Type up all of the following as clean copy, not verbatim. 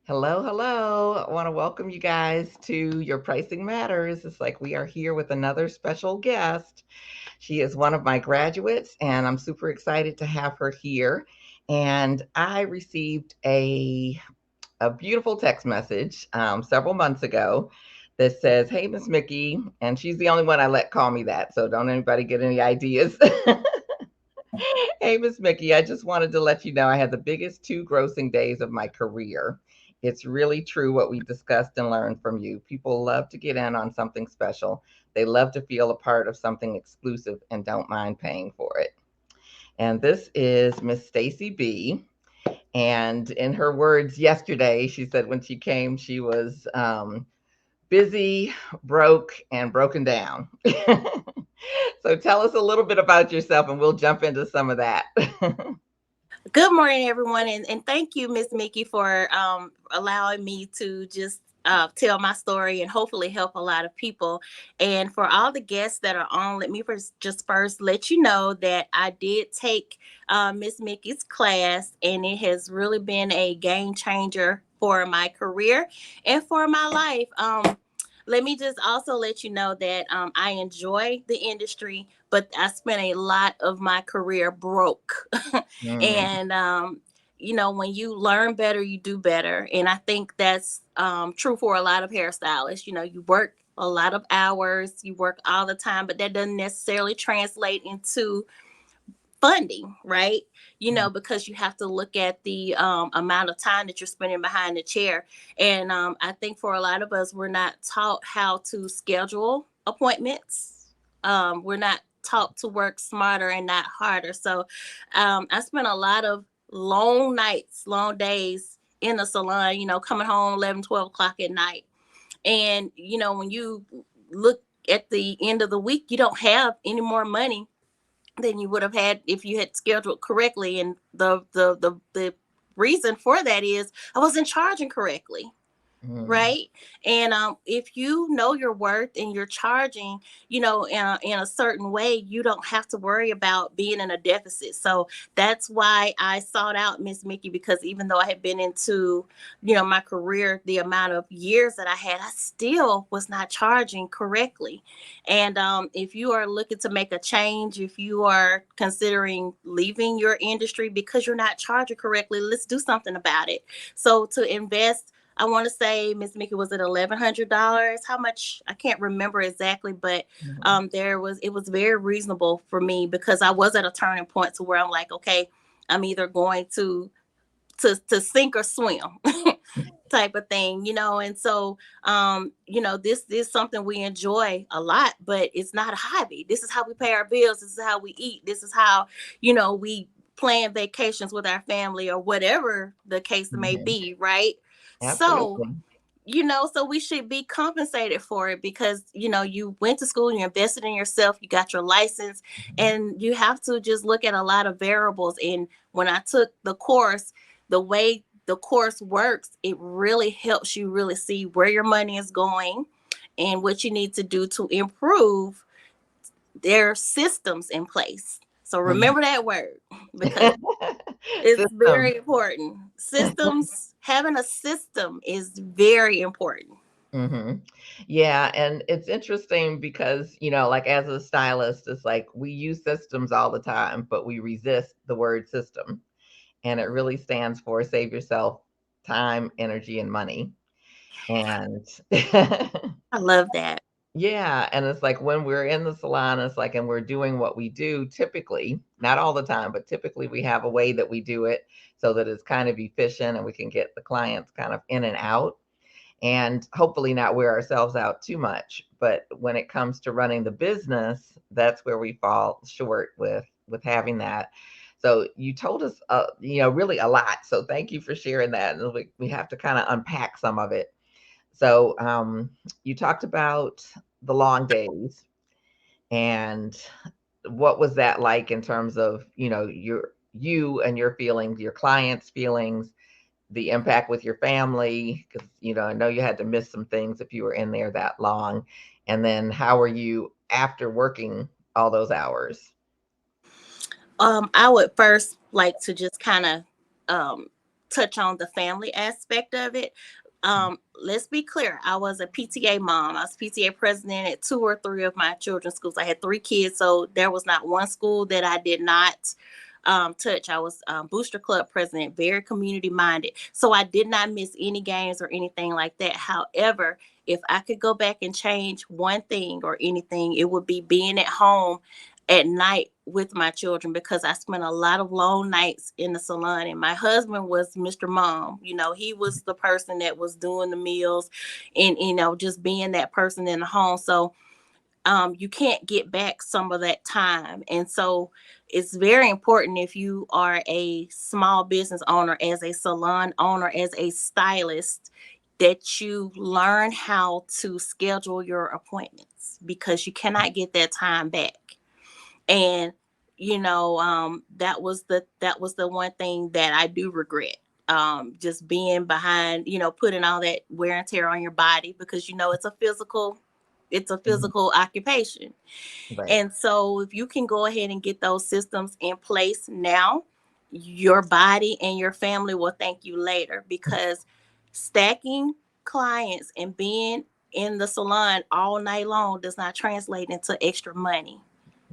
Hello, hello. I want to welcome you guys to Your Pricing Matters. It's like we are here with another special guest. She is one of my graduates, and I'm super excited to have her here. And I received a beautiful text message several months ago that says, "Hey, Miss Mickey," and she's the only one I let call me that, so don't anybody get any ideas. Hey, Miss Mickey, I just wanted to let you know I had the biggest two grossing days of my career. It's really true what we discussed and learned from you. People love to get in on something special. They love to feel a part of something exclusive and don't mind paying for it. And this is Miss Stacey B. And in her words yesterday, she said when she came, she was busy, broke, and broken down. So tell us a little bit about yourself and we'll jump into some of that. Good morning, everyone, and thank you, Miss Mickey, for allowing me to just tell my story and hopefully help a lot of people. And for all the guests that are on, let me first let you know that I did take Miss Mickey's class, and it has really been a game changer for my career and for my life. Let me just also let you know that I enjoy the industry, but I spent a lot of my career broke. Mm, And when you learn better, you do better. And I think that's true for a lot of hairstylists. You work a lot of hours, you work all the time, but that doesn't necessarily translate into funding, right? mm, Because you have to look at the amount of time that you're spending behind the chair. And I think for a lot of us, we're not taught how to schedule appointments. We're not taught to work smarter and not harder. So I spent a lot of long nights, long days in the salon, coming home 11, 12 o'clock at night. And, when you look at the end of the week, you don't have any more money than you would have had if you had scheduled correctly. And the reason for that is I wasn't charging correctly. mm. Right. And if you know your worth and you're charging, in a certain way, you don't have to worry about being in a deficit. So that's why I sought out Miss Mickey, because even though I had been into, my career, the amount of years that I had, I still was not charging correctly. And if you are looking to make a change, if you are considering leaving your industry because you're not charging correctly, let's do something about it. So to invest, I want to say, Miss Mickey, was it $1,100? How much? I can't remember exactly, but Mhm. it was very reasonable for me, because I was at a turning point to where I'm like, okay, I'm either going to sink or swim. Type of thing, and so this is something we enjoy a lot, but it's not a hobby. This is how we pay our bills, this is how we eat, this is how we plan vacations with our family, or whatever the case may Mhm. be, right? So Absolutely. so we should be compensated for it, because you went to school, you invested in yourself, you got your license, Mhm. and you have to just look at a lot of variables. And when I took the course, the way the course works, it really helps you really see where your money is going and what you need to do to improve their systems in place. So Mhm. remember that word, because it's System. very important. Systems, having a system is very important. Mhm. Yeah, and it's interesting because, like as a stylist, it's like we use systems all the time, but we resist the word system. And it really stands for save yourself time, energy, and money. And I love that. yeah, and it's like when we're in the salon, it's like, and we're doing what we do typically, not all the time, but typically we have a way that we do it so that it's kind of efficient and we can get the clients kind of in and out and hopefully not wear ourselves out too much. But when it comes to running the business, that's where we fall short with having that. So you told us, really a lot. So thank you for sharing that. And we have to kind of unpack some of it. So you talked about the long days and what was that like in terms of you and your feelings, your clients' feelings, the impact with your family, because I know you had to miss some things if you were in there that long. And then how are you after working all those hours? I would first like to just kind of um touch on the family aspect of it. Let's be clear. I was a PTA mom. I was PTA president at 2 or 3 of my children's schools. I had 3 kids, so there was not one school that I did not touch. I was booster club president, very community minded. So I did not miss any games or anything like that. However, if I could go back and change one thing or anything, it would be being at home at night with my children, because I spent a lot of long nights in the salon, and my husband was Mr. Mom. He was the person that was doing the meals and, just being that person in the home. So you can't get back some of that time. And so it's very important, if you are a small business owner, as a salon owner, as a stylist, that you learn how to schedule your appointments, because you cannot get that time back. And that was the one thing that I do regret, just being behind, putting all that wear and tear on your body, because Mhm. it's a physical occupation. Right. And so if you can go ahead and get those systems in place now, your body and your family will thank you later, because stacking clients and being in the salon all night long does not translate into extra money.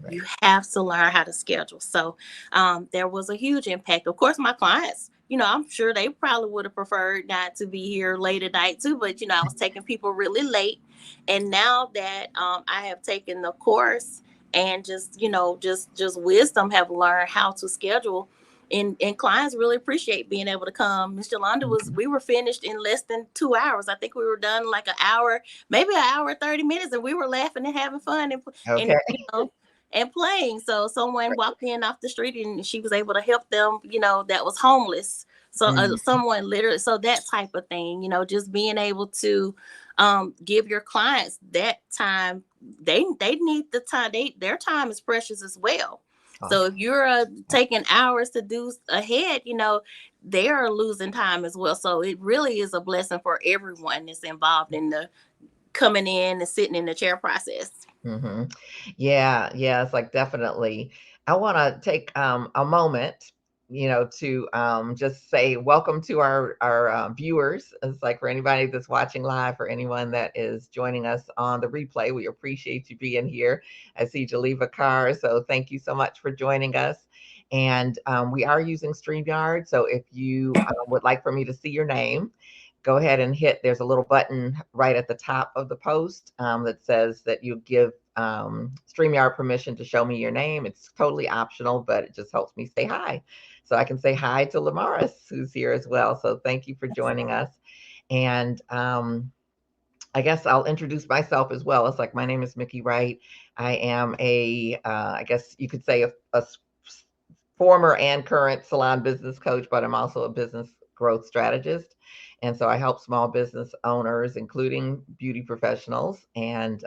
You Right. have to learn how to schedule. So there was a huge impact. Of course, my clients, I'm sure they probably would have preferred not to be here late at night too, but I was taking people really late. And now that I have taken the course, and just wisdom, have learned how to schedule. And clients really appreciate being able to come. Miss Yolanda, Mhm. we were finished in less than 2 hours. I think we were done like an hour, maybe an hour 30 minutes, and we were laughing and having fun, and Okay. and playing. So someone walked in off the street, and she was able to help them, that was homeless. So Mhm. someone literally, so that type of thing, just being able to give your clients that time. They need the time. Their time is precious as well. So Awesome. if you're taking hours to do ahead, they are losing time as well. So it really is a blessing for everyone that's involved in the coming in and sitting in the chair process. Mhm. Yeah, yeah, it's like definitely. I wanna take, a moment, to, just say welcome to our viewers. It's like for anybody that's watching live, for anyone that is joining us on the replay, we appreciate you being here. I see Jaliva Carr, so thank you so much for joining us. And, we are using StreamYard, so if you, would like for me to see your name, go ahead and hit, there's a little button right at the top of the post, that says that you give StreamYard permission to show me your name. It's totally optional, but it just helps me say hi. So I can say hi to Lamaris, who's here as well. So thank you for joining us. And I guess I'll introduce myself as well. It's like my name is Mickey Wright. I am I guess you could say a former and current salon business coach, but I'm also a business growth strategist. And so I help small business owners, including beauty professionals and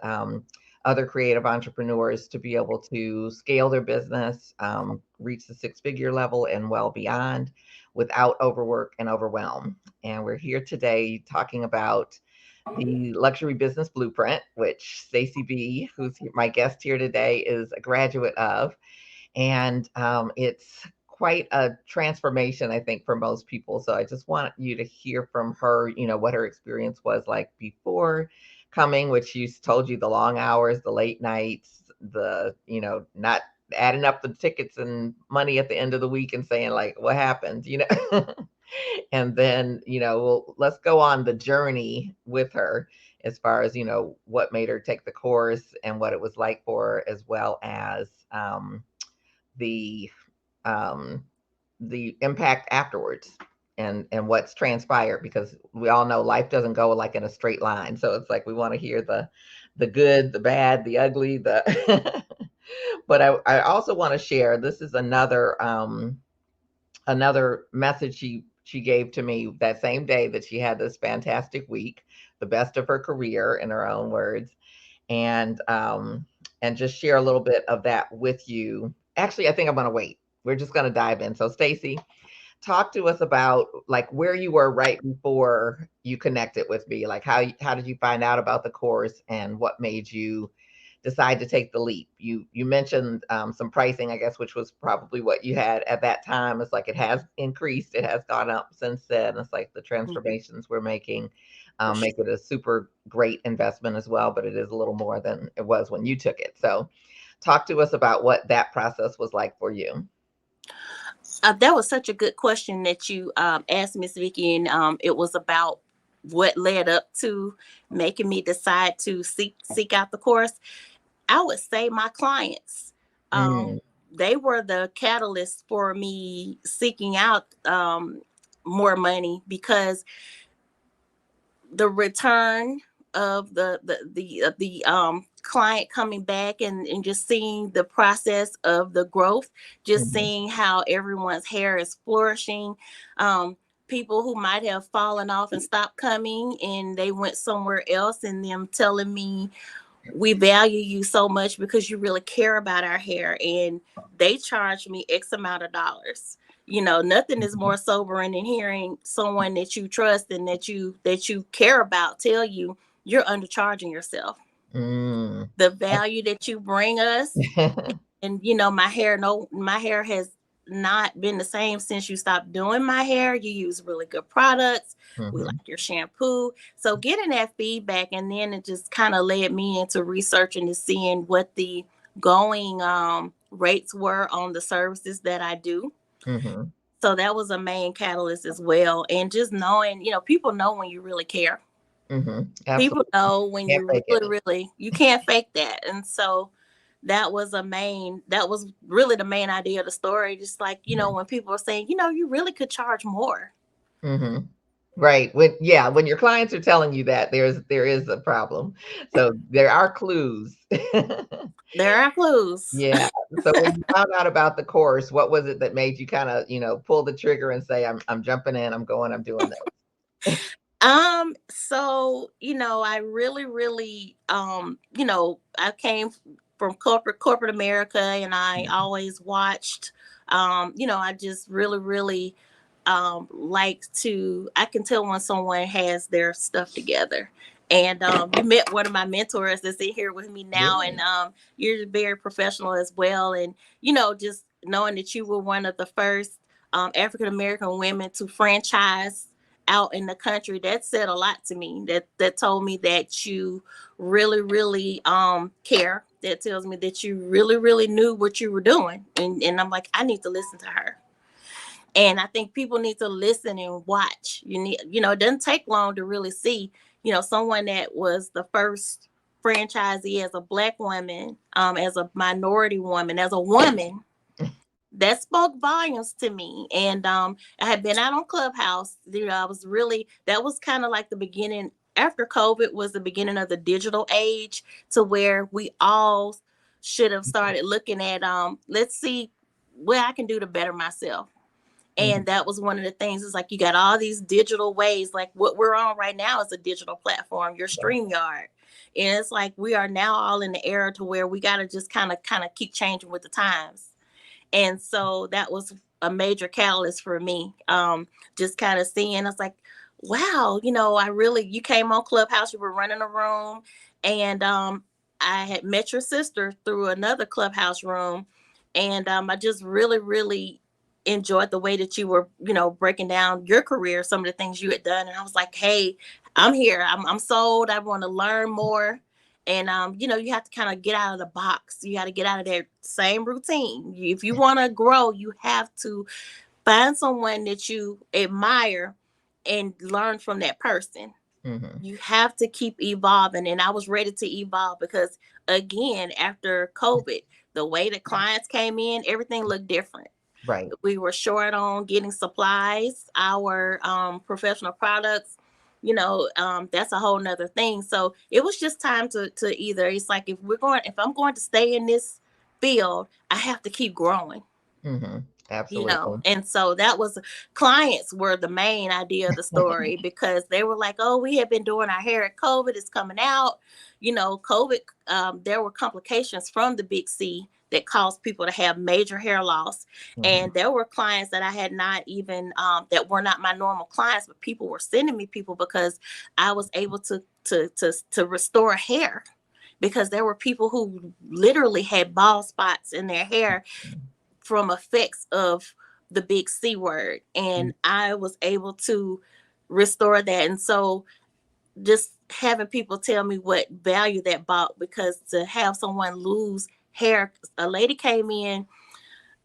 other creative entrepreneurs, to be able to scale their business, reach the 6 figure level and well beyond, without overwork and overwhelm. And we're here today talking about the luxury business blueprint, which Stacey B, who's my guest here today, is a graduate of. And it's quite a transformation, I think, for most people. So I just want you to hear from her, what her experience was like before coming, which she's told you, the long hours, the late nights, the, not adding up the tickets and money at the end of the week and saying, like, what happened. And then, well, let's go on the journey with her as far as, what made her take the course and what it was like for her, as well as the um, the impact afterwards, and what's transpired, because we all know life doesn't go like in a straight line. So it's like we want to hear the good, the bad, the ugly, the but I also want to share, this is another message she gave to me that same day, that she had this fantastic week, the best of her career, in her own words. And just share a little bit of that with you. Actually, I think I'm going to wait. We're just going to dive in. So Stacey, talk to us about, like, where you were right before you connected with me. Like, how did you find out about the course, and what made you decide to take the leap? You mentioned some pricing, I guess, which was probably what you had at that time. It's like it has increased, it has gone up since then. It's like the Mhm. transformations we're making For sure. make it a super great investment as well, but it is a little more than it was when you took it. So, talk to us about what that process was like for you. That was such a good question that you asked, Miss Vicky, and it was about what led up to making me decide to seek out the course. I would say my clients, Mm, they were the catalyst for me seeking out more money, because the return of the client coming back, and just seeing the process of the growth, just mhm, seeing how everyone's hair is flourishing. um People who might have fallen off and stopped coming and they went somewhere else, and them telling me, we value you so much because you really care about our hair, and they charge me X amount of dollars. Nothing is mhm, more sobering than hearing someone that you trust and that you care about tell you you're undercharging yourself. mm. The value that you bring us, and my hair has not been the same since you stopped doing my hair. You use really good products. We like Mhm, your shampoo. So getting that feedback, and then it just kind of led me into researching and seeing what the going rates were on the services that I do. mhm, So that was a main catalyst as well. And just knowing, people know when you really care. mhm. People Absolutely. know when Can't you fake it. really, really, you can't fake that. And so that was really the main idea of the story. Just like, Mhm, when people are saying, you really could charge more. mhm. Right. When your clients are telling you that, there is a problem. So, there are clues. There are clues. Yeah. So, when you found out about the course, what was it that made you kinda, pull the trigger and say, "I'm jumping in, I'm going, I'm doing this?" So, I really, really, I came from corporate America, and I Mhm, always watched, I just really, really like to, I can tell when someone has their stuff together. And you met one of my mentors that's in here with me now, yeah. and you're very professional as well. And, just knowing that you were one of the first African American women to franchise out in the country, that said a lot to me. That told me that you really, really care. That tells me that you really, really knew what you were doing. And I'm like, I need to listen to her. And I think people need to listen and watch. It doesn't take long to really see, someone that was the first franchisee as a black woman, as a minority woman, as a woman. That spoke volumes to me. And I had been out on Clubhouse. I was really, that was kind of like the beginning. After COVID was the beginning of the digital age, to where we all should have started looking at, let's see what I can do to better myself. Mhm, And that was one of the things. It's like you got all these digital ways. Like what we're on right now is a digital platform, your right. StreamYard. And it's like we are now all in the era to where we got to just kind of keep changing with the times. And so that was a major catalyst for me. Just kind of seeing, I was like, wow, you came on Clubhouse, you were running a room, and I had met your sister through another Clubhouse room. And I just really, really enjoyed the way that you were, breaking down your career, some of the things you had done. And I was like, hey, I'm here. I'm sold. I want to learn more. And you have to kind of get out of the box. You got to get out of that same routine. If you want to grow, you have to find someone that you admire and learn from that person. Mhm, You have to keep evolving. And I was ready to evolve because, again, after COVID, the way the clients came in, everything looked different. right. We were short on getting supplies, our professional products. That's a whole nother thing. So it was just time to either, it's like, if I'm going to stay in this field, I have to keep growing. Mhm. Absolutely. And so that was, clients were the main idea of the story, because they were like, oh, we have been doing our hair at COVID, it's coming out. COVID, there were complications from the big C that caused people to have major hair loss. Mhm, And there were clients that I had not even, that were not my normal clients, but people were sending me people because I was able to restore hair. because there were people who literally had bald spots in their hair from effects of the big C word. And I was able to restore that. And so just having people tell me what value that bought, because to have someone lose hair, a lady came in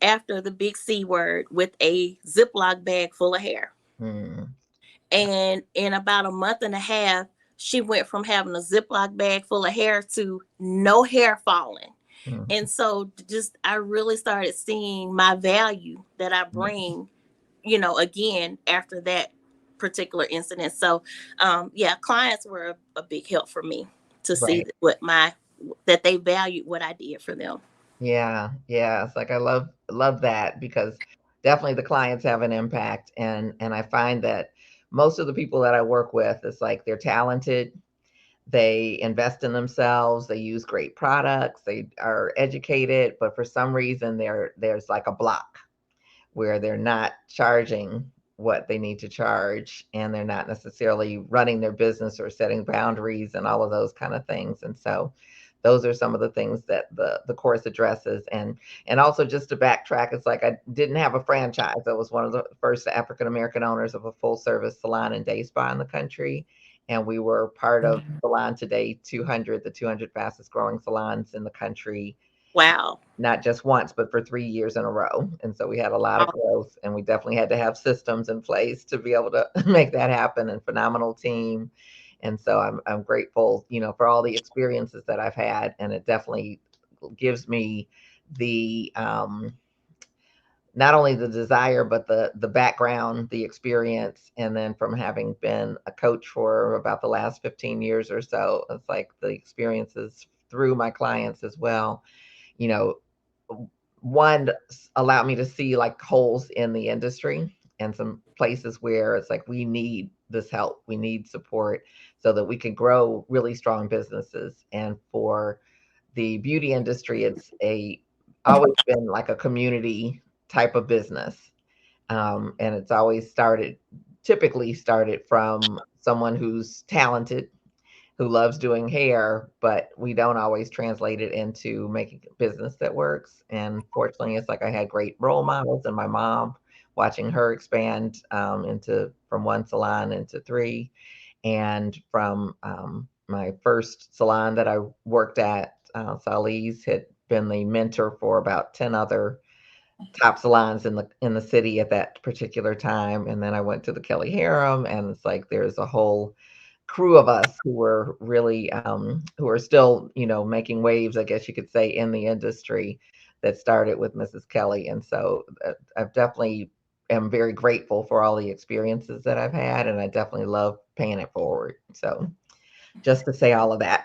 after the big C word with a Ziploc bag full of hair. Mm. And in about a month and a half, she went from having a Ziploc bag full of hair to no hair falling. Mm. And so just I really started seeing my value that I bring, again after that particular incident. So yeah, clients were a big help for me to see Right. that they valued what I did for them. Yeah, yeah. It's like I love that because definitely the clients have an impact, and I find that most of the people that I work with, it's like they're talented, they invest in themselves, they use great products, they are educated, but for some reason there's like a block where they're not charging what they need to charge, and they're not necessarily running their business or setting boundaries and all of those kind of things. And so those are some of the things that the course addresses. And also, just to backtrack, it's like I didn't have a franchise. I was one of the first African American owners of a full service salon and day spa in the country, and we were part of Salon Today 200, the 200 fastest growing salons in the country, Wow. not just once, but for 3 years in a row. And so we had a lot of growth, and we definitely had to have systems in place to be able to make that happen, and phenomenal team. And so I'm grateful, for all the experiences that I've had. And it definitely gives me the, not only the desire, but the background, the experience. And then from having been a coach for about the last 15 years or so, it's like the experiences through my clients as well, you know, one allowed me to see like holes in the industry and some places where it's like we need this help, we need support so that we can grow really strong businesses. And for the beauty industry, it's a always been like a community type of business. And it's always typically started from someone who's talented, who loves doing hair, but we don't always translate it into making a business that works. And fortunately, it's like I had great role models, and my mom, watching her expand into from one salon into three, and from my first salon that I worked at, Sally's had been the mentor for about 10 other top salons in the city at that particular time. And then I went to the Kelly Harem, and it's like there's a whole crew of us who were really who are still, making waves, I guess you could say, in the industry, that started with Mrs. Kelly. And so I've definitely am very grateful for all the experiences that I've had, and I definitely love paying it forward. So just to say all of that.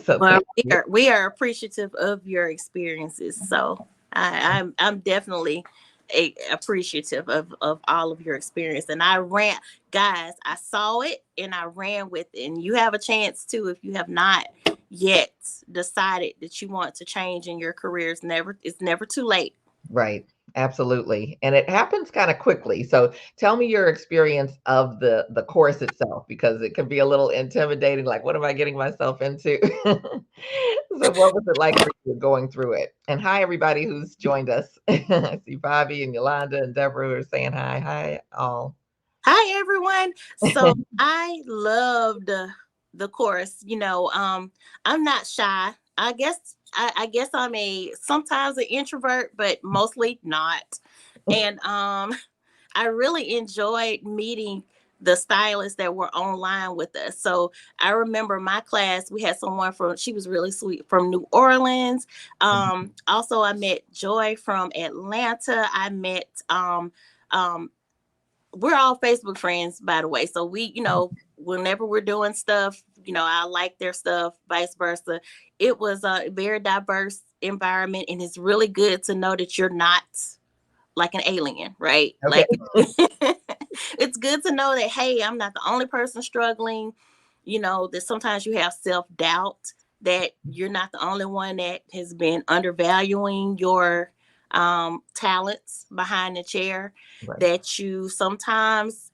So Well, thank we you. are we are appreciative of your experiences. So I'm definitely appreciative of all of your experience. And I ran, guys. I saw it and I ran with it. And you have a chance too if you have not yet decided that you want to change in your career. It's never too late. Right. Absolutely. And it happens kind of quickly. So tell me your experience of the course itself, because it can be a little intimidating, like what am I getting myself into? So what was it like for you going through it? And hi everybody who's joined us. I see Bobby and Yolanda and Deborah who are saying hi. Hi all. Hi everyone. So I loved the course. I'm not shy. I guess I'm a sometimes an introvert, but mostly not. And I really enjoyed meeting the stylists that were online with us. So I remember my class, we had someone she was really sweet, from New Orleans. Also I met Joy from Atlanta. I met we're all Facebook friends, by the way. So whenever we're doing stuff, I like their stuff, vice versa. It was a very diverse environment, and it's really good to know that you're not like an alien, right? Okay. Like, it's good to know that, hey, I'm not the only person struggling. That sometimes you have self doubt, that you're not the only one that has been undervaluing your talents behind the chair, Right. that you sometimes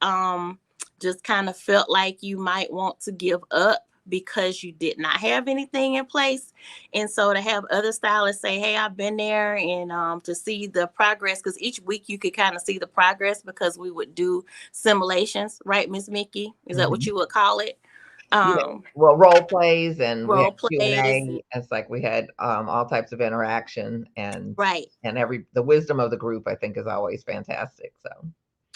just kind of felt like you might want to give up because you did not have anything in place. And so to have other stylists say, hey, I've been there, and to see the progress, because each week you could kind of see the progress, because we would do simulations, right, Miss Mickey? Is that what Mhm. you would call it? Yeah. Um, Well, role plays, and we had Role plays, Q&A. It's like we had all types of interaction, right. and the wisdom of the group, I think, is always fantastic. So,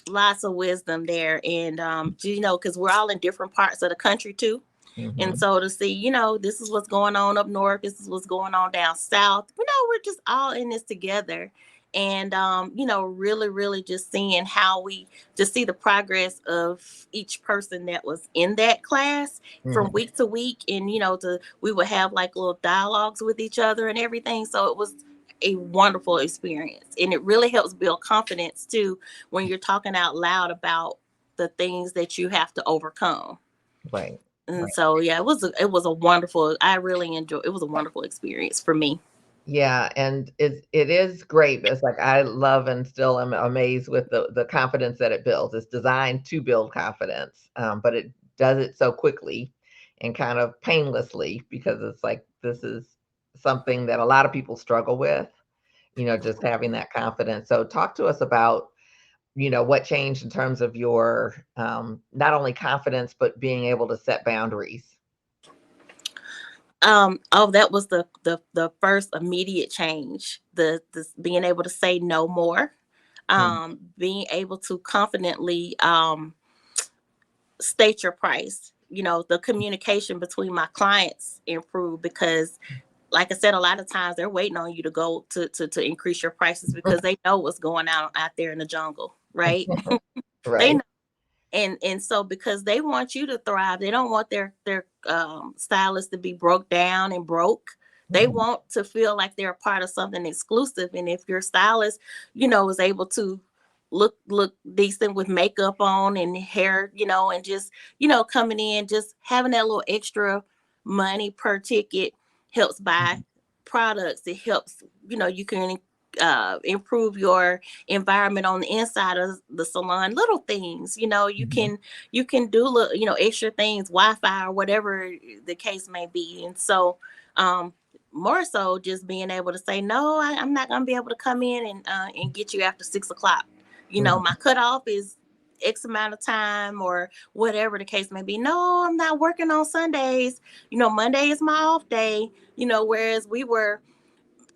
Lots of wisdom there. And, because we're all in different parts of the country too. And mhm, so to see, this is what's going on up north, this is what's going on down south. We're just all in this together. And really, really just seeing how we just see the progress of each person that was in that class from mhm, week to week. And we would have like little dialogues with each other and everything. So it was a wonderful experience. And it really helps build confidence too when you're talking out loud about the things that you have to overcome. right, And right. so yeah, it was a wonderful. I really enjoyed. It was a wonderful experience for me. Yeah, and it is great. It's like I love and still am amazed with the confidence that it builds. It's designed to build confidence, but it does it so quickly and kind of painlessly, because it's like this is something that a lot of people struggle with, just having that confidence. So talk to us about, what changed in terms of your not only confidence, but being able to set boundaries. Oh, that was the first immediate change. The being able to say no more. Mm, Being able to confidently state your price. The communication between my clients improved, because like I said, a lot of times they're waiting on you to go to increase your prices, because they know what's going on out there in the jungle, right? They right. know. And so because they want you to thrive, they don't want their stylist to be broke down and broke. They Mhm, want to feel like they're a part of something exclusive. And if your stylist, is able to look decent with makeup on and hair, and just coming in, just having that little extra money per ticket helps buy mhm, products. It helps, you can improve your environment on the inside of the salon. Little things, mhm. you can do extra things, Wi-Fi or whatever the case may be. And so more so just being able to say no, I'm not going to be able to come in and get you after 6 o'clock. My Mhm, cutoff is X amount of time, or whatever the case may be. No, I'm not working on Sundays. Monday is my off day. Whereas we were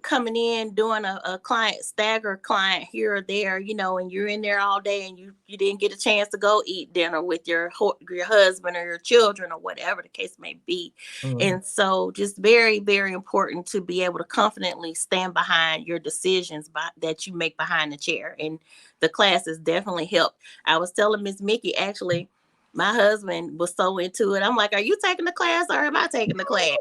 coming in doing a client stagger client here or there, and you're in there all day, and you didn't get a chance to go eat dinner with your husband or your children or whatever the case may be. mhm. And so just very, very important to be able to confidently stand behind your decisions that you make behind the chair. And the classes definitely helped. I was telling Miss Mickey, actually, my husband was so into it. I'm like, are you taking the class or am I taking the class?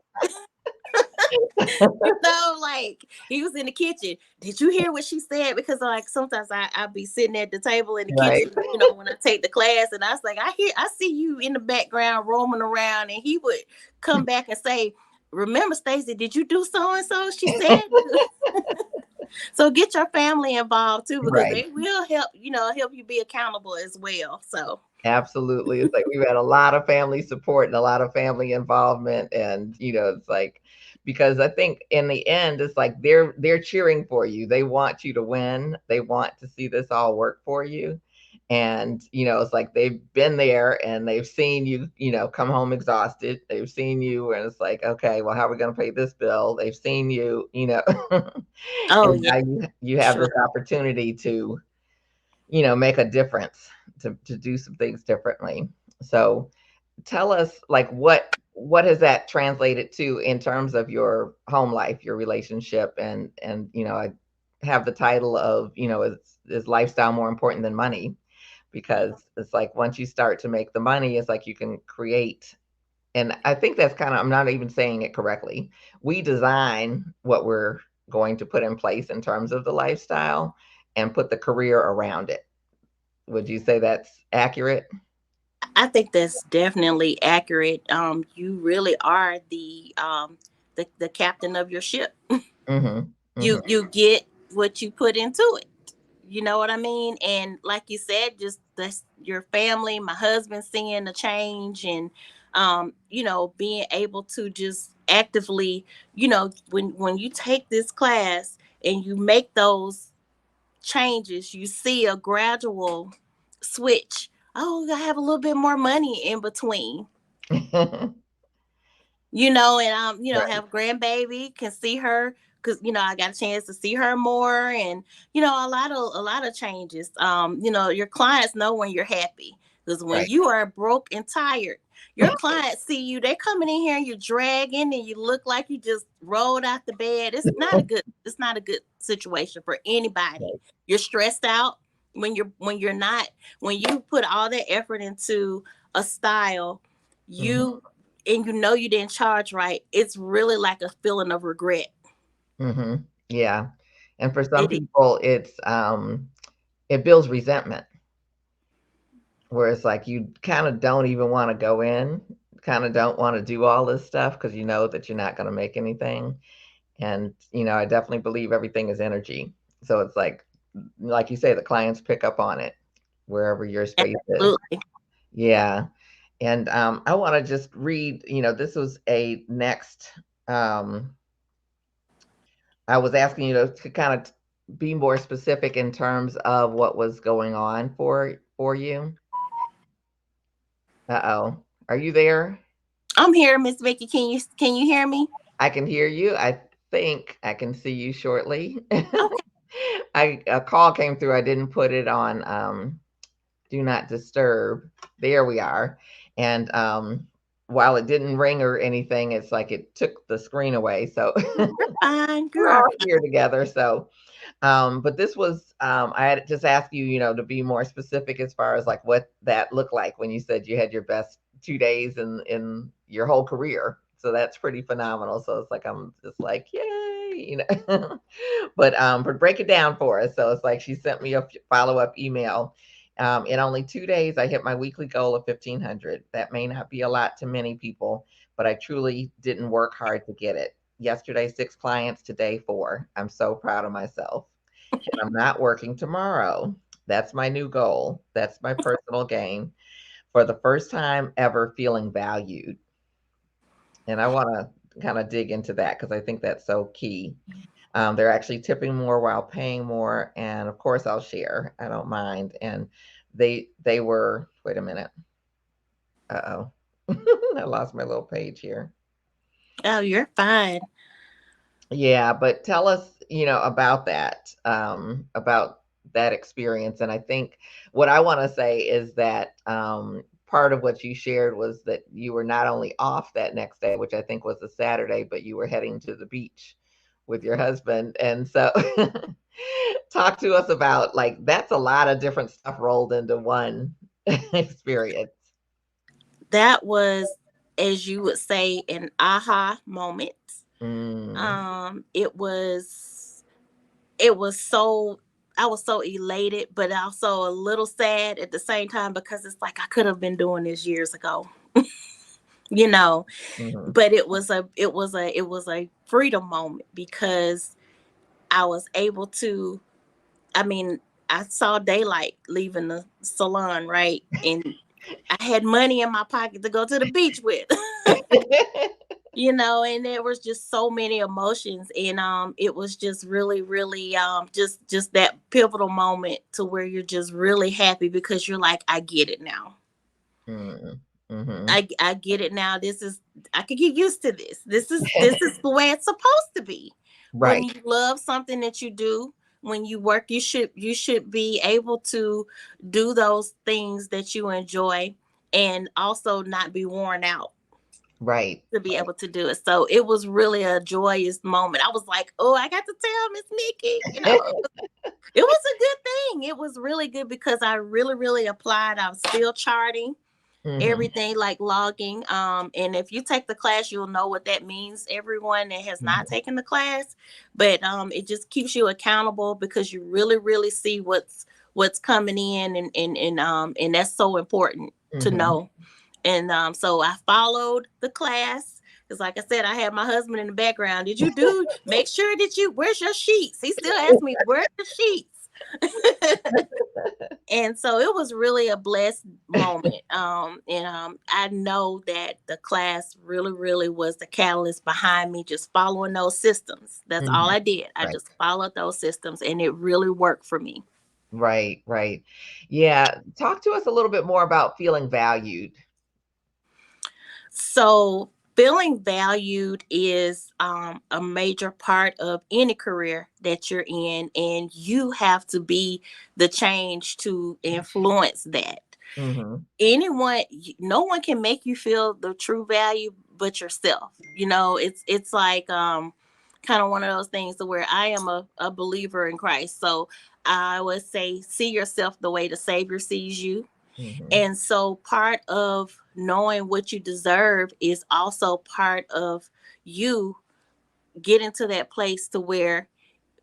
Like he was in the kitchen. Did you hear what she said? Because like sometimes I'll be sitting at the table in the Right. kitchen, when I take the class, and I was like, I see you in the background roaming around, and he would come back and say, remember, Stacey, did you do so and so? She said. So get your family involved too, because Right. they will help you be accountable as well. So Absolutely. It's like we've had a lot of family support and a lot of family involvement. And, it's like, because I think in the end, it's like they're cheering for you. They want you to win. They want to see this all work for you. And, it's like they've been there and they've seen you, come home exhausted. They've seen you, and it's like, okay, well, how are we going to pay this bill? They've seen you, oh and yeah, now you have sure. this opportunity to, make a difference, to do some things differently. So tell us, like, what has that translated to in terms of your home life, your relationship, and I have the title of, is lifestyle more important than money? Because it's like once you start to make the money, it's like you can create, and I think that's kind of, I'm not even saying it correctly. We design what we're going to put in place in terms of the lifestyle and put the career around it. Would you say that's accurate? I think that's definitely accurate. You really are the captain of your ship. Mhm, You mhm, you get what you put into it. You know what I mean? And like you said, just this your family, my husband seeing the change, and being able to just actively, when you take this class and you make those changes, you see a gradual switch. Oh, I have a little bit more money in between, and Right. have grandbaby, can see her because I got a chance to see her more, and a lot of changes. Your clients know when you're happy, because when Right. you are broke and tired, your clients see you, they coming in here and you're dragging and you look like you just rolled out the bed. It's not a good situation for anybody. Right. You're stressed out when you're not, when you put all that effort into a style, Mhm. you and you didn't charge right. It's really like a feeling of regret. Mhm. Yeah. And for some It is. people, it builds resentment where it's like you kind of don't even want to go in, kind of don't want to do all this stuff because you know that you're not going to make anything. And, I definitely believe everything is energy. So it's like you say, the clients pick up on it wherever your space is. Absolutely. Yeah. And I want to just read, this was a next, um, I was asking you to kind of be more specific in terms of what was going on for you. Uh-oh. Are you there? I'm here, Miss Vicky. Can you hear me? I can hear you. I think I can see you shortly. Okay. A call came through. I didn't put it on do not disturb. There we are. And while it didn't ring or anything, it's like it took the screen away. So You're fine. we're You're all fine. here together. So but this was I had just asked you, to be more specific as far as like what that looked like when you said you had your best 2 days in your whole career. So that's pretty phenomenal. So it's like I'm just like, yay. But break it down for us. So it's like she sent me a follow-up email. In only 2 days, I hit my weekly goal of 1,500. That may not be a lot to many people, but I truly didn't work hard to get it. Yesterday, 6 clients, today, 4. I'm so proud of myself. And I'm not working tomorrow. That's my new goal. That's my personal gain. For the first time ever, feeling valued. And I want to kind of dig into that because I think that's so key. They're actually tipping more while paying more, and of course, I'll share. I don't mind. And they were. Wait a minute. Uh oh, I lost my little page here. Oh, you're fine. Yeah, but tell us, about that experience. And I think what I want to say is that part of what you shared was that you were not only off that next day, which I think was a Saturday, but you were heading to the beach with your husband. And so talk to us about like that's a lot of different stuff rolled into one experience. That was, as you would say, an aha moment. Mm, It was so, I was so elated, but also a little sad at the same time, because it's like I could have been doing this years ago, you know. mhm. But it was a freedom moment, because I was able to, I mean, I saw daylight leaving the salon, right? And I had money in my pocket to go to the beach with. And there was just so many emotions, and it was just really, really, just that pivotal moment to where you're just really happy, because you're like, I get it now. Mm, mhm. I get it now. I could get used to this. This is the way it's supposed to be. When Right, you love something that you do, when you work, you should be able to do those things that you enjoy, and also not be worn out right, to be right. able to do it. So it was really a joyous moment. I was like, oh, I got to tell Miss Nikki, it was a good thing. It was really good, because I really, really applied. I was still charting Mhm, everything, like logging. And if you take the class, you'll know what that means. Everyone that has not mhm, taken the class, but it just keeps you accountable, because you really, really see what's coming in, and that's so important to mhm. know. And so I followed the class, because, like I said, I had my husband in the background. Did you do? Make sure that where's your sheets? He still asked me, where's the sheets? And so it was really a blessed moment. And I know that the class really, really was the catalyst behind me just following those systems. That's all Mhm. I did. I Right. just followed those systems, and it really worked for me. Right, right. Yeah, talk to us a little bit more about feeling valued. So feeling valued is a major part of any career that you're in, and you have to be the change to influence that. Mhm, No one can make you feel the true value but yourself. It's like kind of one of those things to where I am a believer in Christ. So I would say see yourself the way the Savior sees you. mhm, And so part of knowing what you deserve is also part of you getting to that place to where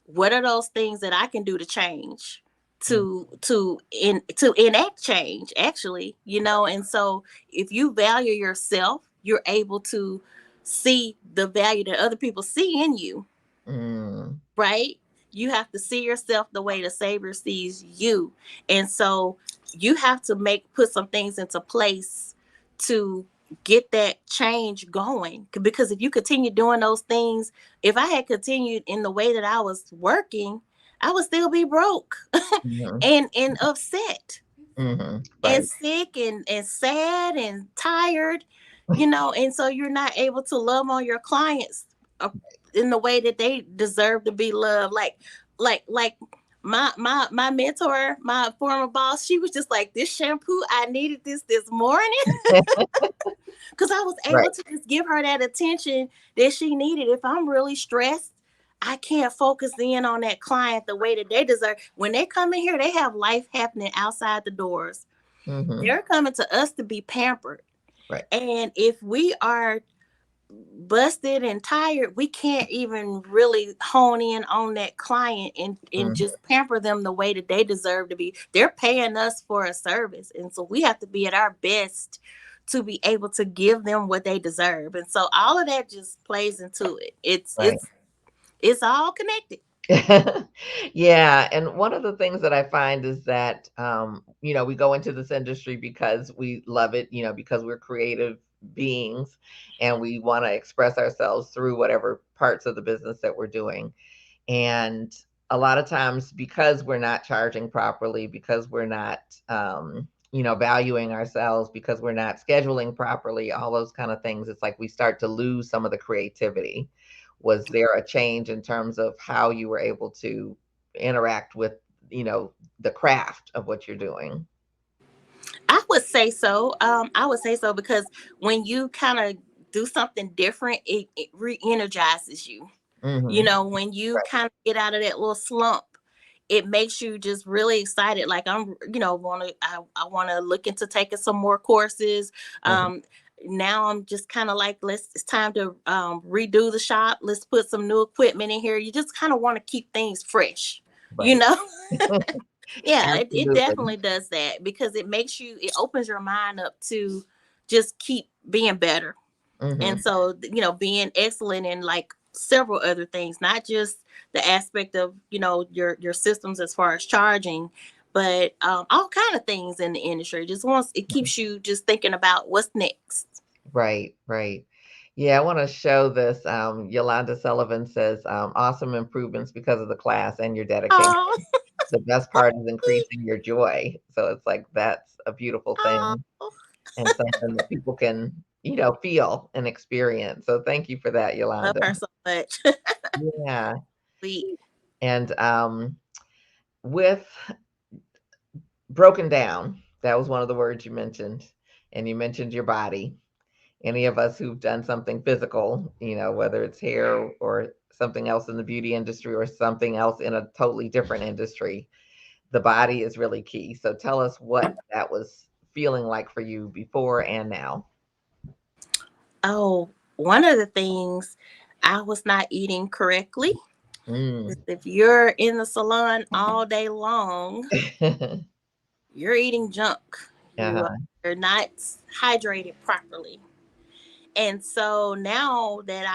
what are those things that I can do to change, mm, to enact change actually. And so if you value yourself, you're able to see the value that other people see in you, mm, right? You have to see yourself the way the Savior sees you. And so you have to put some things into place to get that change going. Because if you continue doing those things, if I had continued in the way that I was working, I would still be broke mhm, and upset mhm, and right. sick and sad and tired, and so you're not able to love on your clients uh, in the way that they deserve to be loved. Like my mentor, my former boss, she was just like, this shampoo, I needed this morning, because I was Right. able to just give her that attention that she needed. If I'm really stressed, I can't focus in on that client the way that they deserve. When they come in here, they have life happening outside the doors. Mhm, They're coming to us to be pampered. right. And if we are busted and tired, we can't even really hone in on that client and Mm, just pamper them the way that they deserve to be. They're paying us for a service. And so we have to be at our best to be able to give them what they deserve. And so all of that just plays into it. It's right. it's it's all connected. Yeah, and one of the things that I find is that, we go into this industry because we love it, because we're creative beings and we want to express ourselves through whatever parts of the business that we're doing. And a lot of times, because we're not charging properly, because we're not, valuing ourselves, because we're not scheduling properly, all those kind of things, it's like we start to lose some of the creativity. Was there a change in terms of how you were able to interact with, the craft of what you're doing? I would say so. I would say so because when you kind of do something different, it re-energizes you. Hmm. When you Right. kind of get out of that little slump, it makes you just really excited. Like I want to look into taking some more courses. Uh-huh. Um, Now I'm just kind of like, it's time to redo the shop. Let's put some new equipment in here. You just kind of want to keep things fresh, you Right. know? Yeah, it Absolutely. definitely does that because it opens your mind up to just keep being better. Hmm. And so, being excellent in like several other things, not just the aspect of, your systems as far as charging, but all kind of things in the industry. It keeps you just thinking about what's next. Right, right. Yeah, I want to show this. Yolanda Sullivan says, awesome improvements because of the class and your dedication. Oh, The best part is increasing your joy. So it's like that's a beautiful oh, thing and something that people can, feel and experience. So thank you for that, love Yolanda. her so much. Yeah. Sweet. And with broken down, that was one of the words you mentioned. And you mentioned your body. Any of us who've done something physical, whether it's hair or something else in the beauty industry or something else in a totally different industry, the body is really key. So tell us what that was feeling like for you before and now. Oh, one of the things, I was not eating correctly. Mm. If you're in the salon all day long, you're eating junk. Uh-huh. You're not hydrated properly. And so now that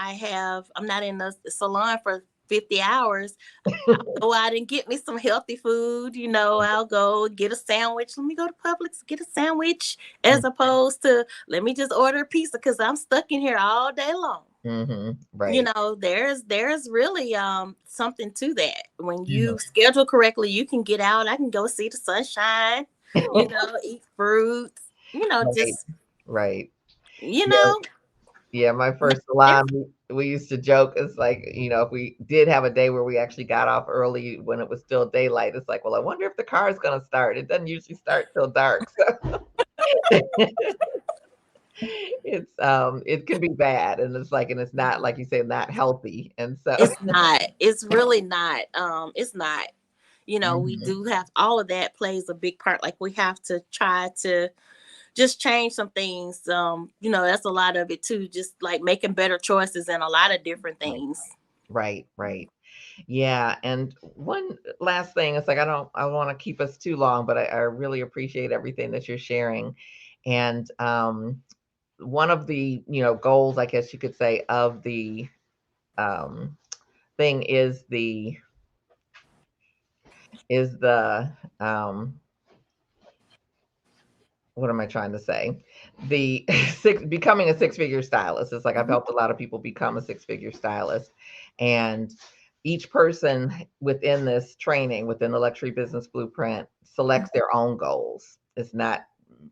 I'm not in the salon for 50 hours, go out and get me some healthy food. I'll go get a sandwich. Let me go to Publix, get a sandwich, as opposed to let me just order a pizza because I'm stuck in here all day long. Mm-hmm. Right. There's really something to that. When Mhm. you schedule correctly, you can get out. I can go see the sunshine, eat fruits, Right. just Right. you Yeah. know, Yeah. My make first a salon, difference. we used to joke, it's like, if we did have a day where we actually got off early when it was still daylight, it's like, well, I wonder if the car is going to start. It doesn't usually start till dark. So it can be bad. And it's like, and it's not, like you say, not healthy. And so, It's not. It's really not. It's not. We Mhm. do have all of that plays a big part. Like we have to try to just change some things. That's a lot of it too. Just like making better choices and a lot of different Right. things. Right. Right. Yeah, and one last thing, it's like I want to keep us too long, but I really appreciate everything that you're sharing. And one of the, goals, I guess you could say, of the um thing is the what am I trying to say? The becoming a six-figure stylist. It's like I've Mhm. helped a lot of people become a six-figure stylist. And each person within this training, within the luxury business blueprint, selects their own goals. It's not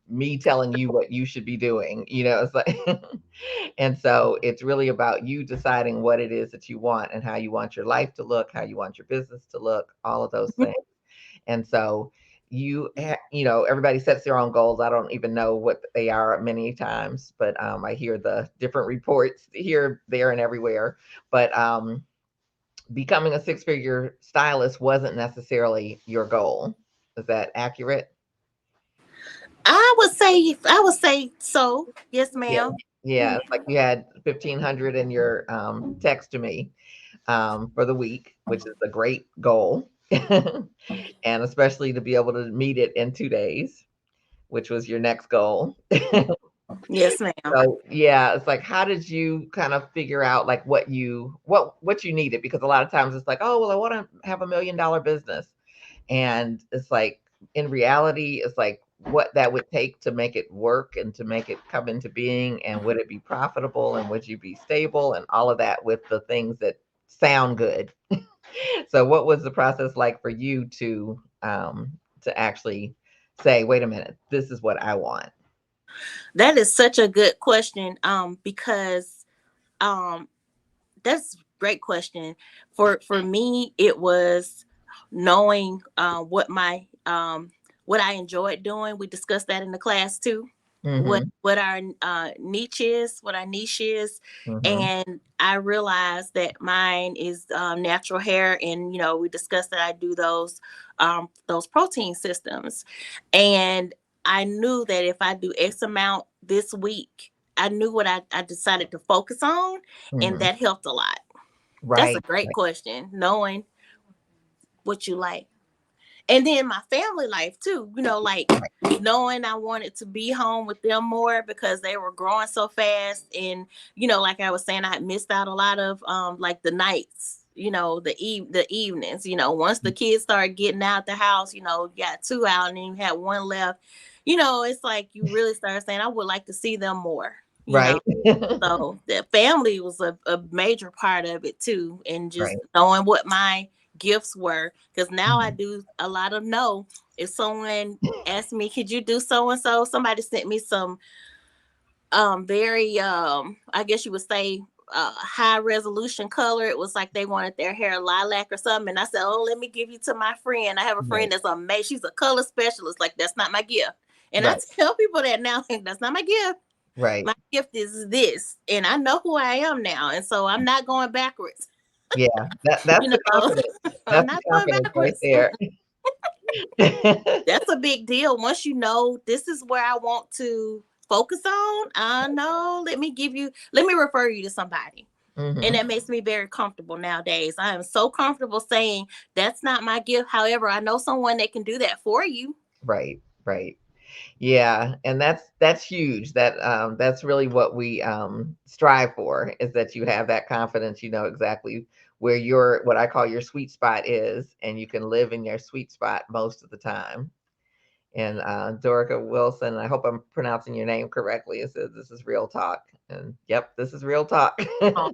me telling you what you should be doing. It's like and so it's really about you deciding what it is that you want and how you want your life to look, how you want your business to look, all of those things. And so everybody sets their own goals. I don't even know what they are many times, but I hear the different reports here, there, and everywhere. But becoming a six-figure stylist wasn't necessarily your goal. Is that accurate? I would say so. Yes, Yeah. ma'am. Yeah. It's like you had 1,500 in your text to me for the week, which is a great goal. And especially to be able to meet it in 2 days, which was your next goal. Yes, ma'am. So yeah, it's like, how did you kind of figure out like what you needed? Because a lot of times it's like, oh well, I want to have $1 million business, and it's like in reality, it's like what that would take to make it work and to make it come into being, and would it be profitable, and would you be stable, and all of that with the things that sound good. So what was the process like for you to actually say, wait a minute, this is what I want? That is such a good question. Because um that's a great question. For me, it was knowing what I enjoyed doing. We discussed that in the class too. What Mhm. what our niche is, Mhm. and I realized that mine is natural hair, and we discussed that I do those protein systems, and I knew that if I do X amount this week, I knew what I decided to focus on, and Mhm. that helped a lot. That's a Right. great Right. question, knowing what you like. And then my family life too, like knowing I wanted to be home with them more because they were growing so fast. And, like I was saying, I had missed out a lot of like the nights, the evenings, once the kids started getting out the house, you got two out and then you had one left. It's like you really start saying, I would like to see them more, you know. Right. So the family was a major part of it too, and just Right. knowing what my gifts were. Because now I Mhm. do a lot of no. If someone asked me, "Could you do so and so?" Somebody sent me some very I guess you would say high resolution color. It was like they wanted their hair lilac or something, and I said, "Oh, let me give you to my friend. I have a friend Right. that's amazing. She's a color specialist. Like that's not my gift." And I Right. tell people that now, that's not my gift. Right. My gift is this, and I know who I am now, and so I'm not going backwards. Yeah. That's you the know, confidence. I'm That's the not going confidence right backwards. there. That's a big deal. Once you know this is where I want to focus on, I know. Let me refer you to somebody. And Mhm. that makes me very comfortable nowadays. I am so comfortable saying that's not my gift. However, I know someone that can do that for you. Right. Right. Yeah, and that's huge. That's really what we strive for, is that you have that confidence, you know exactly where your, what I call your sweet spot is, and you can live in your sweet spot most of the time. And Dorica Wilson, I hope I'm pronouncing your name correctly. It says this is real talk, and yep, this is real talk. Oh,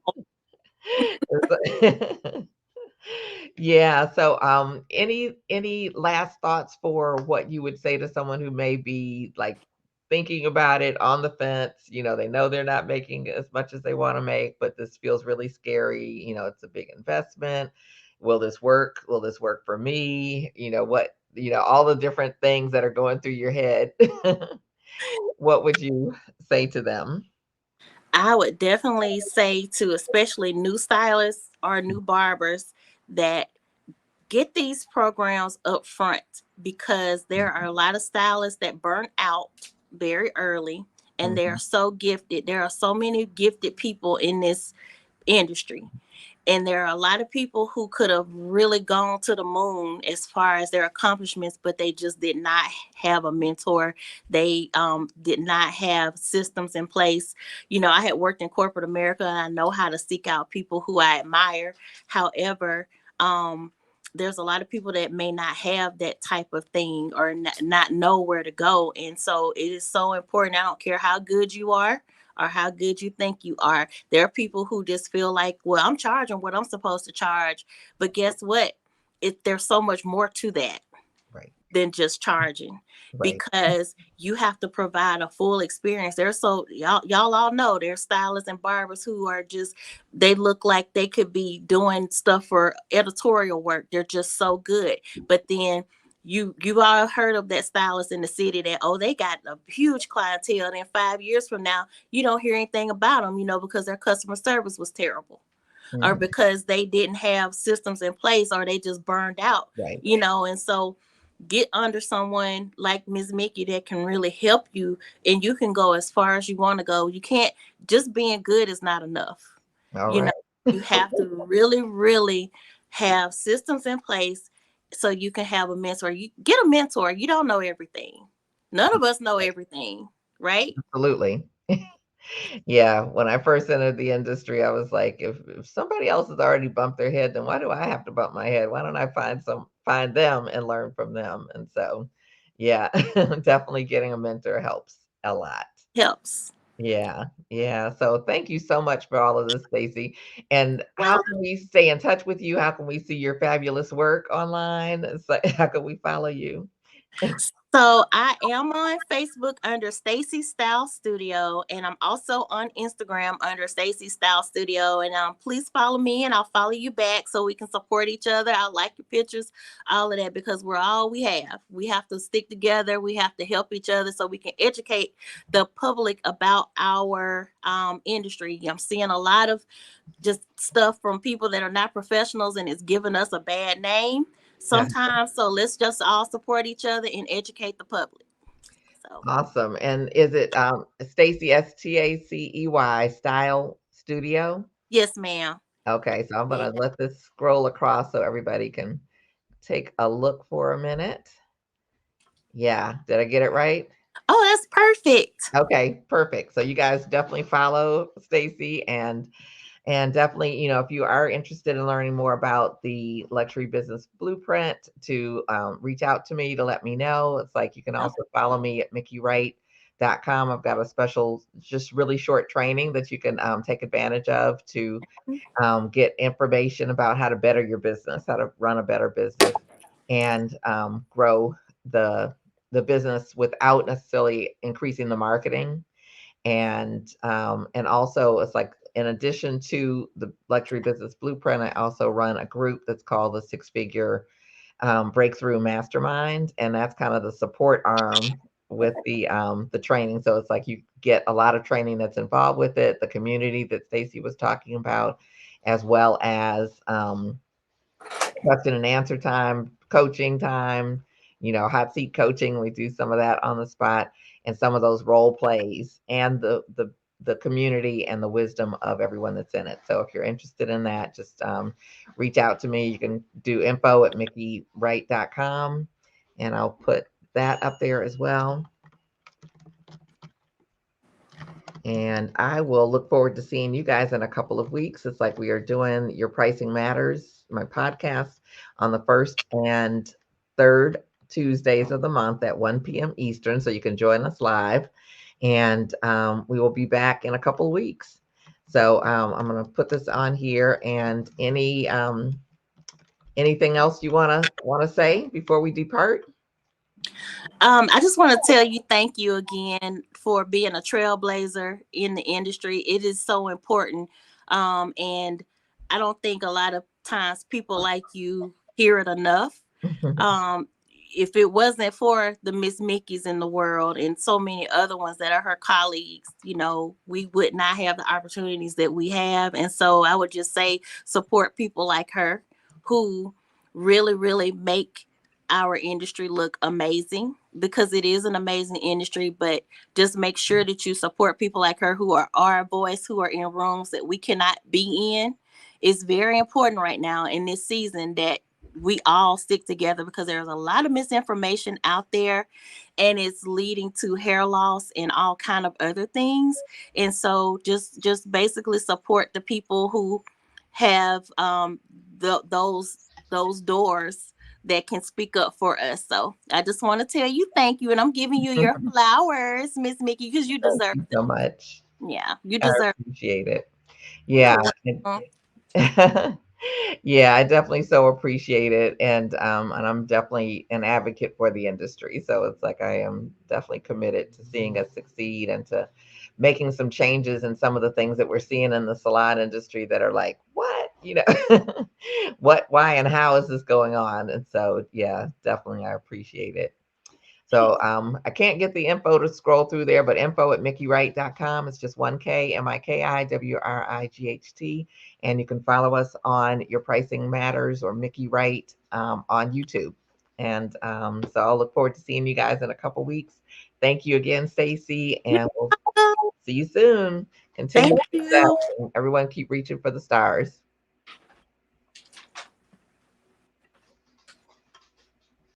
Yeah. So, any last thoughts for what you would say to someone who may be like thinking about it, on the fence? They know they're not making as much as they want to make, but this feels really scary. It's a big investment. Will this work? Will this work for me? All the different things that are going through your head. What would you say to them? I would definitely say to especially new stylists or new barbers that get these programs up front, because there are a lot of stylists that burn out very early, and they're Mhm. so gifted. There are so many gifted people in this industry, and there are a lot of people who could have really gone to the moon as far as their accomplishments, but they just did not have a mentor. They did not have systems in place. I had worked in corporate America, and I know how to seek out people who I admire. However, there's a lot of people that may not have that type of thing, or not know where to go. And so it is so important. I don't care how good you are or how good you think you are. There are people who just feel like, well, I'm charging what I'm supposed to charge. But guess what? There's so much more to that Right. than just charging, Right. because you have to provide a full experience. There's so y'all all know there's stylists and barbers who are just, they look like they could be doing stuff for editorial work. They're just so good. But then you all heard of that stylist in the city that, oh, they got a huge clientele, and then 5 years from now you don't hear anything about them, because their customer service was terrible, or Mhm. because they didn't have systems in place, or they just burned out. Right. And so get under someone like Ms. Mickey that can really help you, and you can go as far as you want to go. You can't, just being good is not enough. All You know, right. you have to really, really have systems in place so you can have a mentor. You get a mentor. You don't know everything. None of us know Right. everything, right? Absolutely. Yeah, when I first entered the industry, I was like, if somebody else has already bumped their head, then why do I have to bump my head? Why don't I find them and learn from them? And so, yeah, definitely getting a mentor helps a lot. Helps. Yeah, yeah. So thank you so much for all of this, Stacey. And how Well, can we stay in touch with you? How can we see your fabulous work online? So, how can we follow you? so I am on Facebook under Stacey Style Studio, and I'm also on Instagram under Stacey Style Studio. And please follow me, and I'll follow you back so we can support each other. I like your pictures, all of that, because we're all we have. We have to stick together. We have to help each other so we can educate the public about our industry. I'm seeing a lot of just stuff from people that are not professionals, and it's giving us a bad name Yeah. sometimes. So let's just all support each other and educate the public. So Awesome. And is it Stacey, Stacey Style Studio? yes, ma'am. Okay, so I'm Yeah. gonna let this scroll across so everybody can take a look for a minute. Yeah, did I get it right? Oh, that's perfect. Okay, perfect. So you guys definitely follow Stacey, and definitely, if you are interested in learning more about the luxury business blueprint, to reach out to me to let me know. It's like you can Oh, also follow me at mickeywright.com. I've got a special, just really short training that you can take advantage of to get information about how to better your business, how to run a better business, and grow the the business without necessarily increasing the marketing. And also, it's like, in addition to the luxury business blueprint, I also run a group that's called the Six Figure Breakthrough Mastermind, and that's kind of the support arm with the training. So it's like you get a lot of training that's involved with it, the community that Stacey was talking about, as well as question and answer time, coaching time, hot seat coaching. We do some of that on the spot, and some of those role plays, and the community and the wisdom of everyone that's in it. So if you're interested in that, just reach out to me. You can do info@mickeywright.com, and I'll put that up there as well. And I will look forward to seeing you guys in a couple of weeks. It's like we are doing Your Pricing Matters, my podcast, on the first and third Tuesdays of the month at 1 p.m. Eastern. So you can join us live. And we will be back in a couple of weeks. So I'm going to put this on here. And anything else you want to say before we depart? I just want to tell you thank you again for being a trailblazer in the industry. It is so important. And I don't think a lot of times people like you hear it enough. Um, if it wasn't for the Miss Mickeys in the world and so many other ones that are her colleagues, we would not have the opportunities that we have. And so I would just say support people like her who really, really make our industry look amazing, because it is an amazing industry. But just make sure that you support people like her who are our voice, who are in rooms that we cannot be in. It's very important right now in this season that we all stick together, because there's a lot of misinformation out there and it's leading to hair loss and all kind of other things. And so just basically support the people who have those doors that can speak up for us. So I just want to tell you thank you, and I'm giving you your flowers, Miss Mickey, because you Thank deserve you so them. much. Yeah, you I deserve. appreciate it. Yeah. You're welcome. Yeah, I definitely so appreciate it. And I'm definitely an advocate for the industry. So it's like I am definitely committed to seeing us succeed and to making some changes in some of the things that we're seeing in the salon industry that are like, what? What, why, and how is this going on? And so, yeah, definitely I appreciate it. So I can't get the info to scroll through there, but info@mickeywright.com. It's just 1K, MIKIWRIGHT. And you can follow us on Your Pricing Matters or Mickey Wright on YouTube. And so I'll look forward to seeing you guys in a couple weeks. Thank you again, Stacey, You're and we'll welcome. see you soon. Continue Thank to success. you. And everyone keep reaching for the stars.